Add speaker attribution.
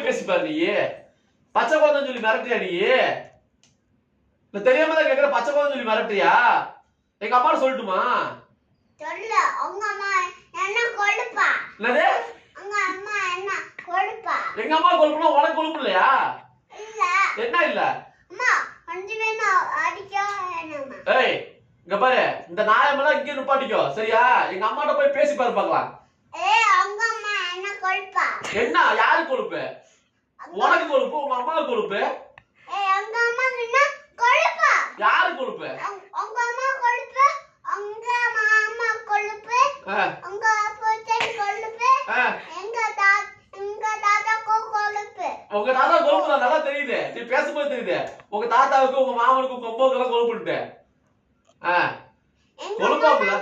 Speaker 1: போய் பேசிப்பாரு நீ. பச்சை குழந்தைன்னு சொல்லி மிரட்டியா நீ? இல்ல தெரியாம தான் கேக்குற, பச்சை குழந்தைன்னு சொல்லி மிரட்டியா? எங்க அம்மா சொல்லட்டுமா?
Speaker 2: சொல்ல. உங்க அம்மா என்ன கொழுப்பா?
Speaker 1: என்னது?
Speaker 2: உங்க அம்மா என்ன கொழுப்பா?
Speaker 1: எங்க அம்மா கொழுப்புனா உனக்கு கொழுப்பு இல்லையா?
Speaker 2: இல்ல.
Speaker 1: என்ன இல்ல?
Speaker 2: அம்மா கொஞ்சம் வேணா அடிக்க வேணாமா?
Speaker 1: ஏய் இங்க பாரு, இந்த நாயமெல்லாம் இங்கே நிப்பாட்டிக்கோ சரியா? எங்க அம்மாட்ட போய் பேசி பாரு பார்க்கலாம்.
Speaker 2: உங்க அம்மா என்ன கொழுப்பா?
Speaker 1: என்ன யாரு கொழுப்பு? உனக்கு கொழுப்பு, உங்க அம்மாவுக்கு கொழுப்பு.
Speaker 2: உங்க அம்மா என்ன கொழுப்பா?
Speaker 1: யாரு கொழுப்பு?
Speaker 2: உங்க அம்மா கொழுப்பு, உங்க மாமா கொழுப்பு, உங்க அப்பன் கொழுப்பு, எங்க தாத்தா கொழுப்பு.
Speaker 1: உங்க தாத்தா கொழுப்பு தான் நல்லா தெரியுது, நீ பேசும்போது தெரியுது. உங்க தாத்தாவுக்கு, உங்க மாமனுக்கு, உங்க அம்மாவுக்கு எல்லாம் கொழுப்புட்டு கொழுப்பாப்புல